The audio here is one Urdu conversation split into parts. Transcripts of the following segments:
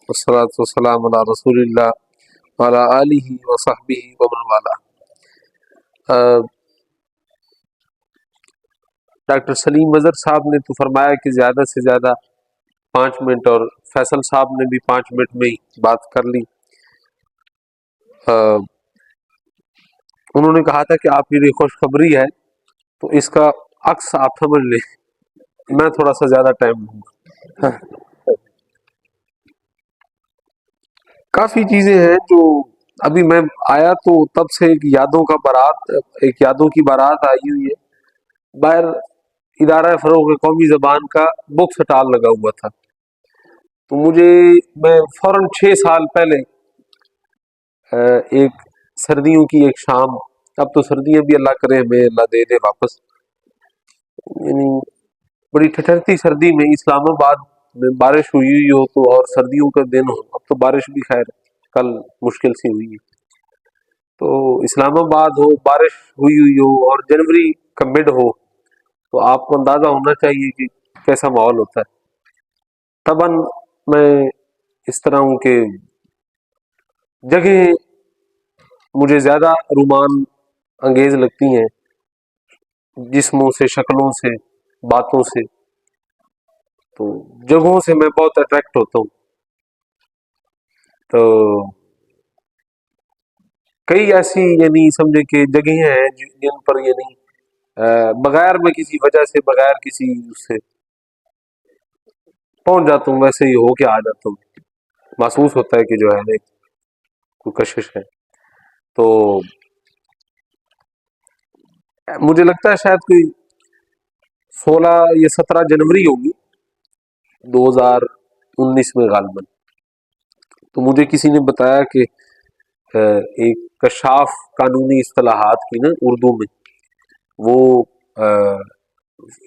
والصلاة والسلام علی رسول اللہ وعلی آلہ وصحبہ ومن والہ۔ ڈاکٹر سلیم مظہر صاحب نے تو فرمایا کہ زیادہ سے زیادہ 5 منٹ، اور فیصل صاحب نے بھی 5 منٹ میں ہی بات کر لی۔ انہوں نے کہا تھا کہ آپ کے لیے خوشخبری ہے، تو اس کا عکس آپ سمجھ لیں، میں تھوڑا سا زیادہ ٹائم لوں گا۔ کافی چیزیں ہیں جو ابھی میں آیا تو تب سے ایک یادوں کی بارات آئی ہوئی ہے۔ باہر ادارہ فروغ قومی زبان کا بک سٹال لگا ہوا تھا، تو میں فوراً 6 سال پہلے ایک سردیوں کی ایک شام، اب تو سردیاں بھی اللہ کرے ہمیں اللہ دے دے واپس، یعنی بڑی ٹھٹھرتی سردی میں اسلام آباد میں بارش ہوئی ہو تو، اور سردیوں کا دن ہو، اب تو بارش بھی خیر کل مشکل سی ہوئی ہے، تو اسلام آباد ہو، بارش ہوئی ہو اور جنوری کا مڈ ہو، تو آپ کو اندازہ ہونا چاہیے کہ کیسا ماحول ہوتا ہے۔ طبعاً میں اس طرح ہوں کہ جگہیں مجھے زیادہ رومان انگیز لگتی ہیں، جسموں سے، شکلوں سے، باتوں سے، تو جگہوں سے میں بہت اٹریکٹ ہوتا ہوں۔ تو کئی ایسی یعنی سمجھے کہ جگہیں ہیں جن پر یعنی بغیر میں کسی وجہ سے، بغیر کسی اس سے پہنچ جاتا ہوں، ویسے ہی ہو کے آ جاتا ہوں، محسوس ہوتا ہے کہ جو ہے کوئی کشش ہے۔ تو مجھے لگتا ہے شاید کوئی 16 یا 17 جنوری ہوگی 2019 میں غالباً، تو مجھے کسی نے بتایا کہ ایک کشاف قانونی اصطلاحات کی نا اردو میں، وہ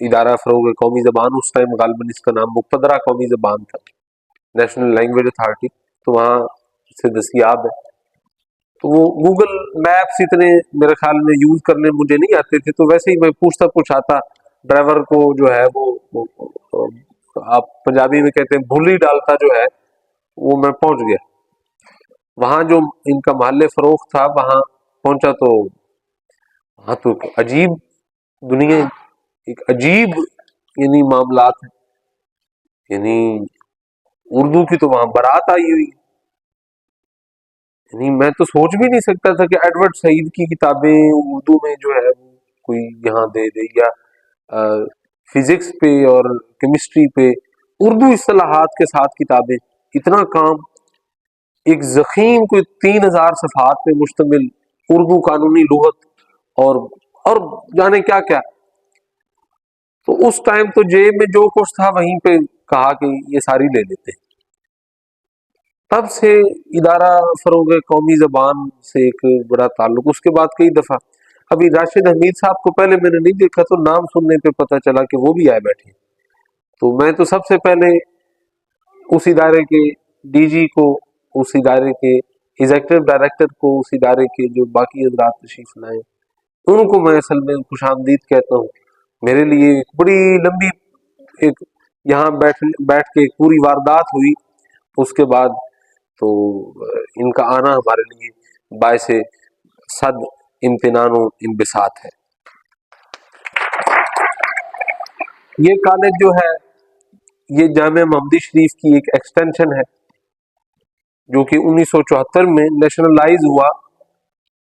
ادارہ فروغ قومی زبان، اس ٹائم غالباً اس کا نام مقتدرہ قومی زبان تھا، نیشنل لینگویج اتھارٹی، تو وہاں سے دستیاب ہے۔ تو وہ گوگل میپس اتنے میرے خیال میں یوز کرنے مجھے نہیں آتے تھے، تو ویسے ہی میں پوچھتا پوچھاتا ڈرائیور کو جو ہے وہ آپ پنجابی میں کہتے ہیں بھولی ڈالتا جو ہے، وہ میں پہنچ گیا وہاں جو ان کا محل فروخت تھا، وہاں پہنچا تو وہاں تو عجیب دنیا، ایک عجیب یعنی معاملات ہیں، یعنی اردو کی تو وہاں بارات آئی ہوئی، یعنی میں تو سوچ بھی نہیں سکتا تھا کہ ایڈورڈ سعید کی کتابیں اردو میں جو ہے کوئی یہاں دے دے، یا فزکس پہ اور کیمسٹری پہ اردو اصطلاحات کے ساتھ کتابیں، اتنا کام، ایک ضخیم کوئی 3000 صفحات پہ مشتمل اردو قانونی لغت اور جانے کیا کیا۔ تو اس ٹائم تو جیب میں جو کچھ تھا وہیں پہ کہا کہ یہ ساری لے لیتے۔ تب سے ادارہ فروغ قومی زبان سے ایک بڑا تعلق۔ اس کے بعد کئی دفعہ، ابھی راشد حمید صاحب کو پہلے میں نے نہیں دیکھا، تو نام سننے پہ پتہ چلا کہ وہ بھی آئے بیٹھے، تو میں تو سب سے پہلے اس ادارے کے ڈی جی کو، اس ادارے کے ایگزیکٹو ڈائریکٹر کو، اس ادارے کے جو باقی حضرات تشریف لائے ان کو میں اصل میں خوش آمدید کہتا ہوں۔ میرے لیے ایک بڑی لمبی ایک یہاں بیٹھ کے ایک پوری واردات ہوئی، اس کے بعد تو ان کا آنا ہمارے لیے باعث صد امتنان و انبساط ہے۔ یہ کالج جو ہے یہ جامعہ محمدی شریف کی ایک ایکسٹینشن ہے، جو کہ 1974 میں نیشنلائز ہوا،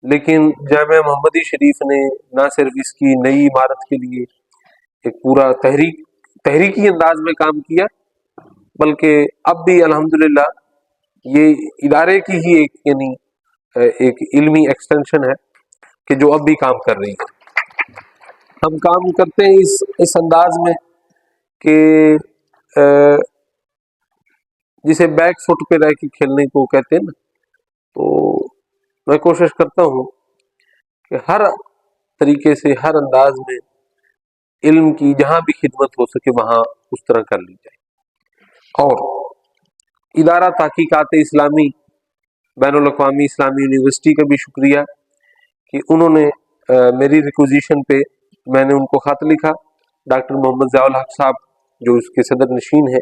لیکن جامعہ محمدی شریف نے نہ صرف اس کی نئی عمارت کے لیے ایک پورا تحریکی انداز میں کام کیا، بلکہ اب بھی الحمدللہ یہ ادارے کی ہی ایک یعنی ایک علمی ایکسٹینشن ہے کہ جو اب بھی کام کر رہی ہے۔ ہم کام کرتے ہیں اس انداز میں کہ جسے بیک فٹ پہ رہ کے کھیلنے کو کہتے ہیں نا، تو میں کوشش کرتا ہوں کہ ہر طریقے سے، ہر انداز میں علم کی جہاں بھی خدمت ہو سکے وہاں اس طرح کر لی جائے۔ اور ادارہ تحقیقات اسلامی بین الاقوامی اسلامی یونیورسٹی کا بھی شکریہ کہ انہوں نے میری ریکوزیشن پہ، میں نے ان کو خط لکھا، ڈاکٹر محمد ضیاء الحق صاحب جو اس کے صدر نشین ہیں،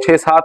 6-7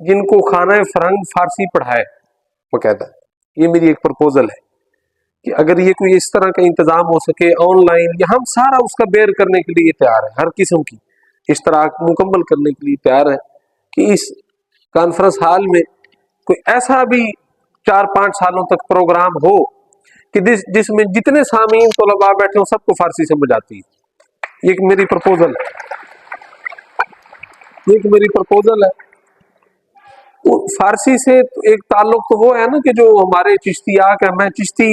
جن کو خانہ فرنگ فارسی پڑھائے باقاعدہ. یہ میری ایک پرپوزل ہے کہ اگر یہ کوئی اس طرح کا انتظام ہو سکے آن لائن، یا ہم سارا اس کا بیئر کرنے کے لیے تیار ہیں، ہر قسم کی اشتراک مکمل کرنے کے لیے تیار ہیں کہ اس کانفرنس ہال میں کوئی ایسا بھی 4-5 سالوں تک پروگرام ہو کہ جس میں جتنے سامعین طلباء بیٹھے ہوں سب کو فارسی سمجھ آتی ہے. یہ ایک میری پرپوزل ہے، یہ ایک میری پرپوزل ہے. فارسی سے ایک تعلق تو وہ ہے نا کہ جو ہمارے چشتیات ہے، میں چشتی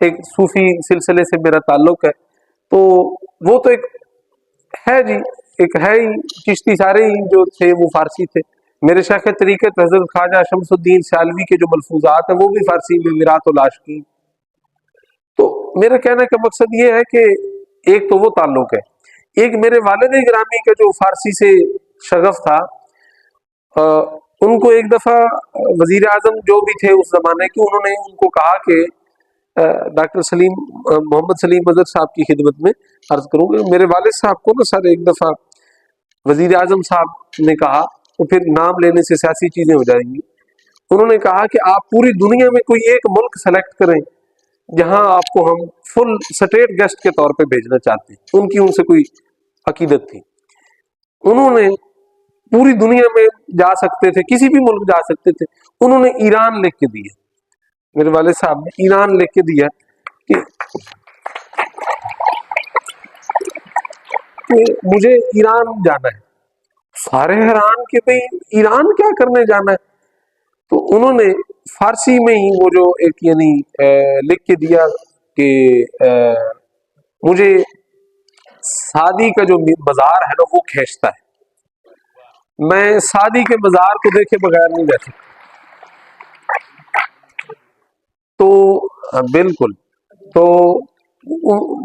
ایک صوفی سلسلے سے میرا تعلق ہے، تو وہ تو ایک ہے جی، ایک ہے ہی چشتی، سارے ہی جو تھے وہ فارسی تھے. میرے شیخ طریقت حضرت خواجہ شمس الدین سیالوی کے جو ملفوظات ہیں وہ بھی فارسی میں، میرات العاشقین. تو میرا کہنے کا مقصد یہ ہے کہ ایک تو وہ تعلق ہے، ایک میرے والد گرامی کا جو فارسی سے شغف تھا. ان کو ایک دفعہ وزیر اعظم جو بھی تھے اس زمانے کے، انہوں نے ان کو کہا کہ ڈاکٹر سلیم محمد سلیم اظہر صاحب کی خدمت میں عرض کروں گا، میرے والد صاحب کو نا سر ایک دفعہ وزیر اعظم صاحب نے کہا، تو پھر نام لینے سے سیاسی چیزیں ہو جائیں گی، انہوں نے کہا کہ آپ پوری دنیا میں کوئی ایک ملک سلیکٹ کریں جہاں آپ کو ہم فل سٹیٹ گیسٹ کے طور پہ بھیجنا چاہتے ہیں. ان کی ان سے کوئی عقیدت تھی. انہوں نے پوری دنیا میں جا سکتے تھے، کسی بھی ملک جا سکتے تھے، انہوں نے ایران لکھ کے دیا. میرے والد صاحب نے ایران لکھ کے دیا کہ مجھے ایران جانا ہے. سارے حیران کہ بھئی ایران کیا کرنے جانا ہے. تو انہوں نے فارسی میں ہی وہ جو ایک یعنی لکھ کے دیا کہ مجھے سعدی کا جو مزار ہے نا وہ کھینچتا ہے، میں سعدی کے مزار کو دیکھے بغیر نہیں رہ سکتا. تو بالکل، تو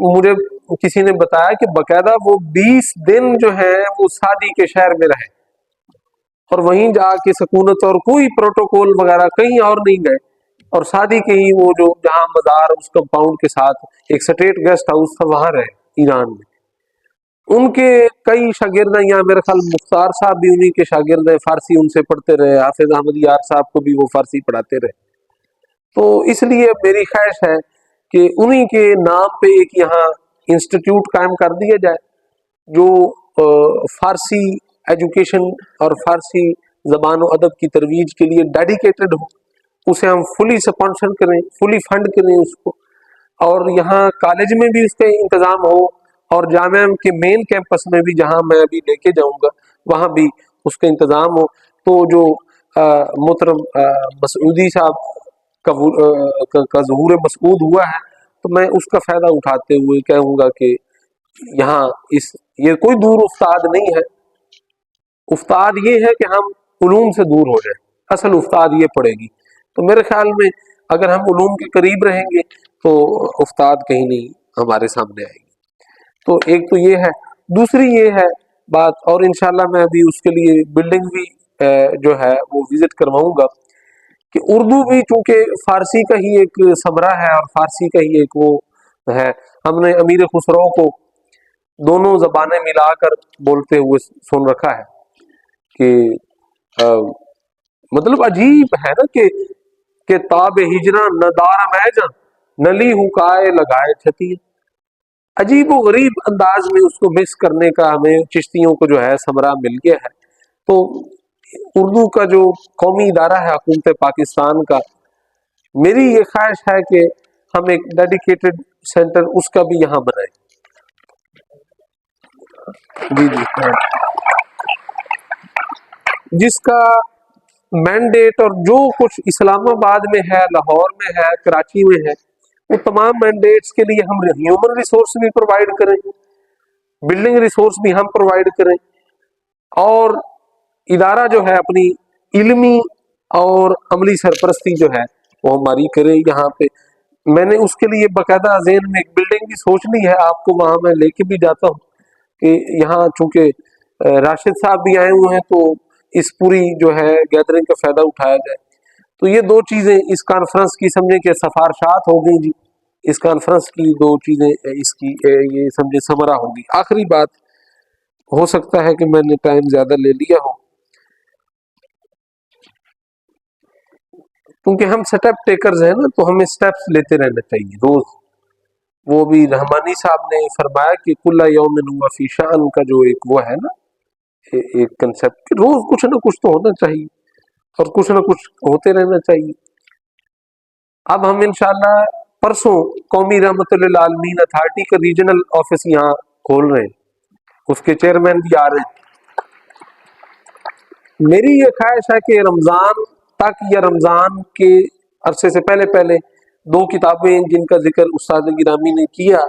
مجھے کسی نے بتایا کہ باقاعدہ وہ 20 دن جو ہے وہ سعدی کے شہر میں رہے، اور وہیں جا کے سکونت، اور کوئی پروٹوکول وغیرہ کہیں اور نہیں گئے، اور سعدی کے ہی وہ جو جہاں مزار اس کمپاؤنڈ کے ساتھ ایک سٹیٹ گیسٹ ہاؤس تھا وہاں رہے ایران میں. ان کے کئی شاگرد ہیں، یہاں میرے خیال مختار صاحب بھی انہی کے شاگرد ہیں، فارسی ان سے پڑھتے رہے، حافظ احمد یار صاحب کو بھی وہ فارسی پڑھاتے رہے. تو اس لیے میری خواہش ہے کہ انہی کے نام پہ ایک یہاں انسٹیٹیوٹ قائم کر دیا جائے جو فارسی ایجوکیشن اور فارسی زبان و ادب کی ترویج کے لیے ڈیڈیکیٹڈ ہو. اسے ہم فلی سپانسر کریں، فلی فنڈ کریں اس کو، اور یہاں کالج میں بھی اس کا انتظام ہو، اور جامعہ کے مین کیمپس میں بھی جہاں میں ابھی لے کے جاؤں گا وہاں بھی اس کا انتظام ہو. تو جو محترم مسعودی صاحب کا ظہور مسعود ہوا ہے، تو میں اس کا فائدہ اٹھاتے ہوئے کہوں گا کہ یہاں یہ کوئی دور استاد نہیں ہے. استاد یہ ہے کہ ہم علوم سے دور ہو جائیں، اصل استاد یہ پڑے گی. تو میرے خیال میں اگر ہم علوم کے قریب رہیں گے تو استاد کہیں نہیں ہمارے سامنے آئے گی. تو ایک تو یہ ہے، دوسری یہ ہے بات، اور انشاءاللہ میں ابھی اس کے لیے بلڈنگ بھی جو ہے وہ وزٹ کرواؤں گا، کہ اردو بھی چونکہ فارسی کا ہی ایک ثمرہ ہے اور فارسی کا ہی ایک وہ ہے. ہم نے امیر خسرو کو دونوں زبانیں ملا کر بولتے ہوئے سن رکھا ہے کہ مطلب عجیب ہے نا کہ تاب ہجراں نہ دار میں جاں نلی حکائے لگائے چھتی. عجیب و غریب انداز میں اس کو مکس کرنے کا ہمیں چشتیوں کو جو ہے ثمرہ مل گیا ہے. تو اردو کا جو قومی ادارہ ہے حکومت پاکستان کا، میری یہ خواہش ہے کہ ہم ایک ڈیڈیکیٹڈ سینٹر اس کا بھی یہاں بنائیں. جی جی، جس کا مینڈیٹ اور جو کچھ اسلام آباد میں ہے، لاہور میں ہے، کراچی میں ہے، وہ تمام مینڈیٹس کے لیے ہم ہیومن ریسورس بھی پرووائڈ کریں، بلڈنگ ریسورس بھی ہم پرووائڈ کریں، اور ادارہ جو ہے اپنی علمی اور عملی سرپرستی جو ہے وہ ہماری کرے یہاں پہ. میں نے اس کے لیے باقاعدہ ذہن میں ایک بلڈنگ بھی سوچ لی ہے، آپ کو وہاں میں لے کے بھی جاتا ہوں کہ یہاں چونکہ راشد صاحب بھی آئے ہوئے ہیں تو اس پوری جو ہے گیدرنگ کا فائدہ اٹھایا جائے. تو یہ دو چیزیں اس کانفرنس کی سمجھیں کہ سفارشات ہو گئی جی، اس کانفرنس کی دو چیزیں اس کی یہ سمجھے ثمرہ ہوگی. آخری بات، ہو سکتا ہے کہ میں نے ٹائم زیادہ لے لیا ہو، کیونکہ ہم سٹیپ ٹیکرز ہیں نا، تو ہمیں سٹیپس لیتے رہنا چاہیے روز. وہ بھی رحمانی صاحب نے فرمایا کہ کل یوم ہوا فی شان کا جو ایک وہ ہے نا، ایک کنسپٹ، روز کچھ نہ کچھ تو ہونا چاہیے اور کچھ نہ کچھ ہوتے رہنا چاہیے. اب ہم انشاءاللہ پرسوں قومی رحمت للعالمین اتھارٹی کا ریجنل آفس یہاں کھول رہے ہیں، اس کے چیئرمین بھی آ رہے ہیں. میری یہ خواہش ہے کہ رمضان تک یا رمضان کے عرصے سے پہلے پہلے 2 کتابیں جن کا ذکر استاد گرامی نے کیا،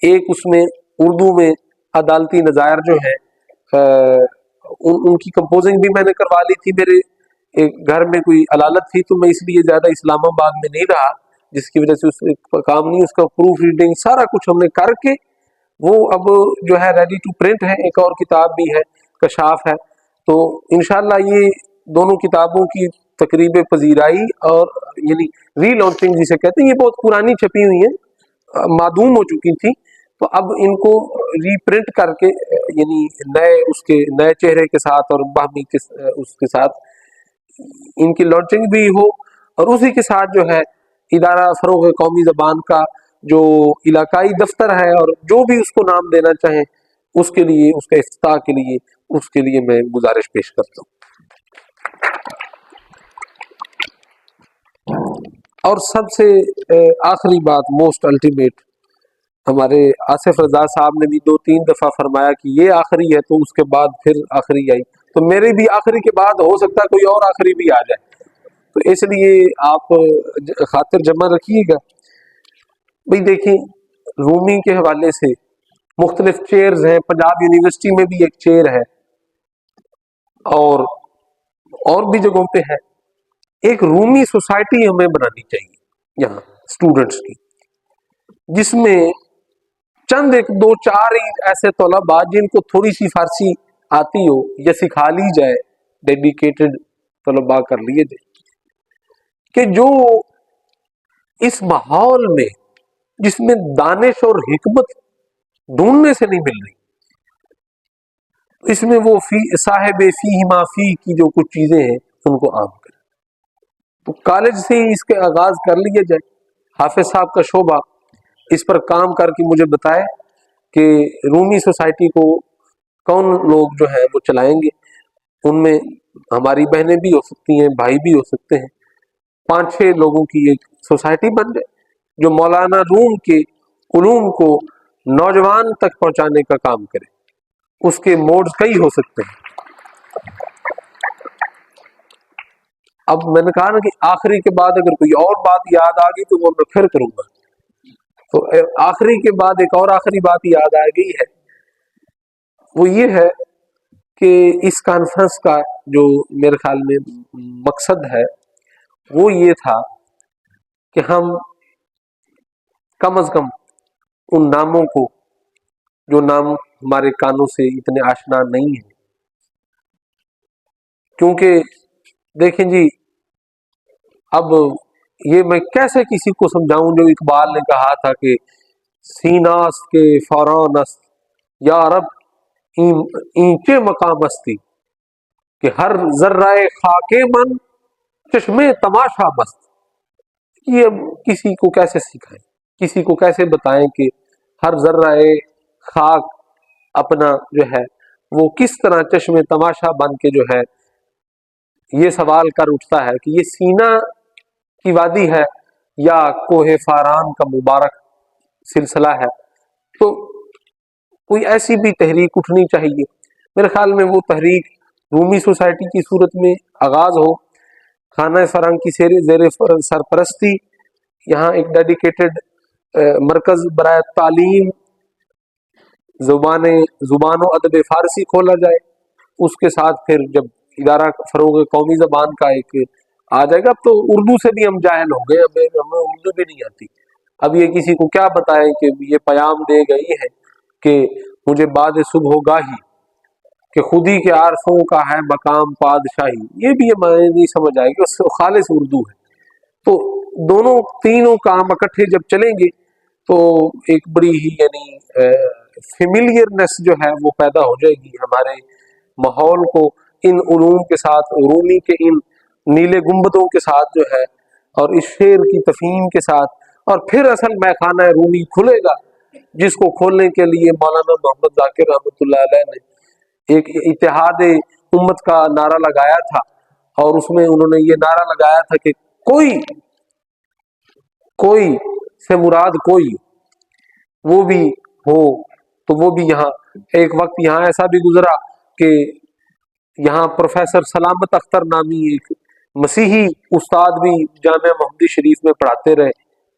ایک اس میں اردو میں عدالتی نظائر جو ہیں، ان کی کمپوزنگ بھی میں نے کروا لی تھی. میرے ایک گھر میں کوئی علالت تھی تو میں اس لیے زیادہ اسلام آباد میں نہیں رہا، جس کی وجہ سے اس کا کام نہیں، اس کا پروف ریڈنگ سارا کچھ ہم نے کر کے وہ اب جو ہے ریڈی ٹو پرنٹ ہے. ایک اور کتاب بھی ہے، کشاف ہے. تو انشاءاللہ یہ دونوں کتابوں کی تقریب پذیرائی اور یعنی ری لانچنگ جسے کہتے ہیں، یہ بہت پرانی چھپی ہوئی ہیں، معدوم ہو چکی تھی، تو اب ان کو ری پرنٹ کر کے یعنی اس کے نئے چہرے کے ساتھ اور باہمی اس کے ساتھ ان کی لانچنگ بھی ہو، اور اسی کے ساتھ جو ہے ادارہ فروغ قومی زبان کا جو علاقائی دفتر ہے اور جو بھی اس کو نام دینا چاہیں، اس کے لیے، اس کے افتتاح کے لیے، اس کے لیے میں گزارش پیش کرتا ہوں. اور سب سے آخری بات، موسٹ الٹیمیٹ، ہمارے آصف رضا صاحب نے بھی 2-3 دفعہ فرمایا کہ یہ آخری ہے، تو اس کے بعد پھر آخری آئی، تو میرے بھی آخری کے بعد ہو سکتا ہے کوئی اور آخری بھی آ جائے، تو اس لیے آپ خاطر جمع رکھیے گا. بھئی دیکھیں، رومی کے حوالے سے مختلف چیئرز ہیں، پنجاب یونیورسٹی میں بھی ایک چیئر ہے اور بھی جگہوں پہ ہے. ایک رومی سوسائٹی ہمیں بنانی چاہیے یہاں اسٹوڈنٹس کی، جس میں چند 1-2-4 ہی ایسے طلباء جن کو تھوڑی سی فارسی آتی ہو یا سکھا لی جائے، ڈیڈیکیٹڈ طلباء کر لیے جائے، کہ جو اس ماحول میں جس میں دانش اور حکمت ڈھونڈنے سے نہیں مل رہی، اس میں وہ صاحب فیہ ما فیہ کی جو کچھ چیزیں ہیں ان کو عام کریں. تو کالج سے ہی اس کے آغاز کر لیے جائے. حافظ صاحب کا شعبہ اس پر کام کر کے مجھے بتائے کہ رومی سوسائٹی کو کون لوگ جو ہے وہ چلائیں گے. ان میں ہماری بہنیں بھی ہو سکتی ہیں، بھائی بھی ہو سکتے ہیں. 5-6 لوگوں کی ایک سوسائٹی بن جائے جو مولانا روم کے علوم کو نوجوان تک پہنچانے کا کام کرے. اس کے موڈز کئی ہو سکتے ہیں. اب میں نے کہا نا کہ آخری کے بعد اگر کوئی اور بات یاد آ گئی تو وہ میں پھر کروں گا. تو آخری کے بعد ایک اور آخری بات یاد آ گئی ہے، وہ یہ ہے کہ اس کانفرنس کا جو میرے خیال میں مقصد ہے وہ یہ تھا کہ ہم کم از کم ان ناموں کو، جو نام ہمارے کانوں سے اتنے آشنا نہیں ہیں، کیونکہ دیکھیں جی، اب یہ میں کیسے کسی کو سمجھاؤں جو اقبال نے کہا تھا کہ سیناست کے فوران است یا رب اینچے مقام استی، کہ ہر ذرہ خاک من چشمے تماشا مست. یہ اب کسی کو کیسے سکھائیں، کسی کو کیسے بتائیں کہ ہر ذرہ خاک اپنا جو ہے وہ کس طرح چشم تماشا بن کے جو ہے یہ سوال کر اٹھتا ہے کہ یہ سینا کی وادی ہے یا کوہ فاران کا مبارک سلسلہ ہے. تو کوئی ایسی بھی تحریک اٹھنی چاہیے. میرے خیال میں وہ تحریک رومی سوسائٹی کی صورت میں آغاز ہو، خانہ فرنگ کی زیر سرپرستی یہاں ایک ڈیڈیکیٹڈ مرکز برائے تعلیم زبان و ادب فارسی کھولا جائے. اس کے ساتھ پھر جب ادارہ فروغ قومی زبان کا ایک آ جائے گا، تو اردو سے بھی ہم جاہل ہو گئے، ہمیں اردو بھی نہیں آتی. اب یہ کسی کو کیا بتائیں کہ یہ پیام دے گئی ہے کہ مجھے بعد صبح گاہی کہ خودی کے عارفوں کا ہے مقام پادشاہی، یہ بھی ہمیں نہیں سمجھ آئے گی، اس سے خالص اردو ہے. تو دونوں تینوں کام اکٹھے جب چلیں گے تو ایک بڑی ہی یعنی فیملیئرنس جو ہے وہ پیدا ہو جائے گی ہمارے ماحول کو ان علوم کے ساتھ، رومی کے ان نیلے گنبدوں کے ساتھ جو ہے اور اس شعر کی تفہیم کے ساتھ، اور پھر اصل میخانہ رومی کھلے گا، جس کو کھولنے کے لیے مولانا محمد ذاکر رحمۃ اللہ علیہ نے ایک اتحاد امت کا نعرہ لگایا تھا، اور اس میں انہوں نے یہ نعرہ لگایا تھا کہ کوئی سے مراد کوئی وہ بھی ہو، تو وہ بھی یہاں ایک وقت یہاں ایسا بھی گزرا کہ یہاں پروفیسر سلامت اختر نامی ایک مسیحی استاد بھی جامعہ محمدی شریف میں پڑھاتے رہے،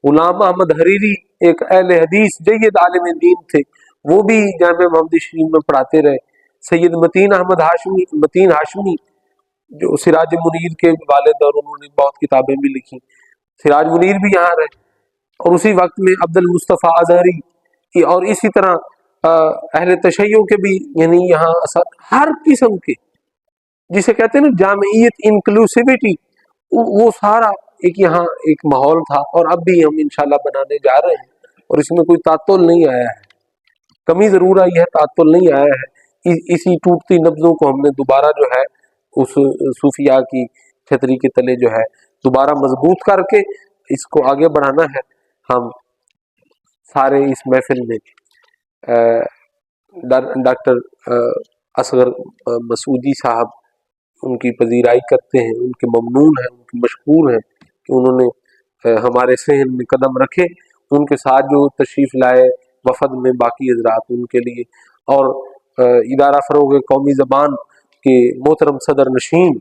غلام احمد حریری ایک اہل حدیث جید عالم دین تھے، وہ بھی جامعہ محمدی شریف میں پڑھاتے رہے، سید متین احمد ہاشمی جو سراج منیر کے والد، اور انہوں نے بہت کتابیں بھی لکھی، سراج منیر بھی یہاں رہے، اور اسی وقت میں عبد المصطفیٰ اظہری کی، اور اسی طرح اہل تشیع کے بھی یعنی یہاں ہر قسم کے جسے کہتے ہیں نا جامعیت، انکلوسیوٹی، وہ سارا ایک یہاں ایک ماحول تھا، اور اب بھی ہم انشاءاللہ بنانے جا رہے ہیں، اور اس میں کوئی تعطل نہیں آیا ہے، کمی ضرور آئی ہے، تعطل نہیں آیا ہے۔ اسی ٹوٹتی نبضوں کو ہم نے دوبارہ جو ہے اس صوفیاء کی چھتری کے تلے جو ہے دوبارہ مضبوط کر کے اس کو آگے بڑھانا ہے۔ ہم سارے اس محفل میں ڈاکٹر اصغر مسعودی صاحب ان کی پذیرائی کرتے ہیں، ان کے ممنون ہیں، ان کے مشکور ہیں کہ انہوں نے ہمارے صحن میں قدم رکھے، ان کے ساتھ جو تشریف لائے وفد میں باقی حضرات ان کے لیے، اور ادارہ فروغ قومی زبان کے محترم صدر نشین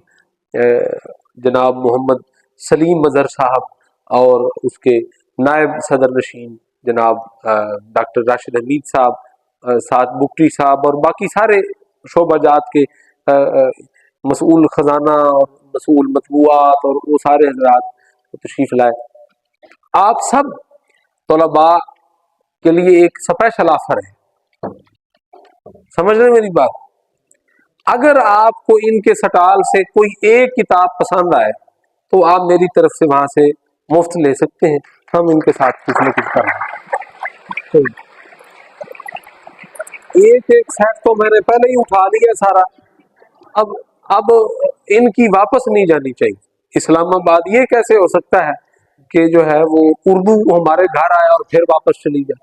جناب محمد سلیم مظہر صاحب، اور اس کے نائب صدر نشین جناب ڈاکٹر راشد حمید صاحب، ساتھ بکٹی صاحب، اور باقی سارے شعبہ جات کے مسئول خزانہ اور مسئول مطبوعات اور وہ سارے حضرات تشریف لائے۔ آپ سب طلباء کے لیے ایک اسپیشل آفر ہے، سمجھ رہے ہیں میری بات؟ اگر آپ کو ان کے سٹال سے کوئی ایک کتاب پسند آئے تو آپ میری طرف سے وہاں سے مفت لے سکتے ہیں، ہم ان کے ساتھ کچھ نہ کچھ کر رہے ہیں۔ ایک سیٹ تو میں نے پہلے ہی اٹھا لیا سارا، اب ان کی واپس نہیں جانی چاہیے۔ اسلام آباد یہ کیسے ہو سکتا ہے کہ جو ہے وہ اردو ہمارے گھر آئے اور پھر واپس چلی جائے؟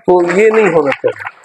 تو یہ نہیں ہونا چاہیے۔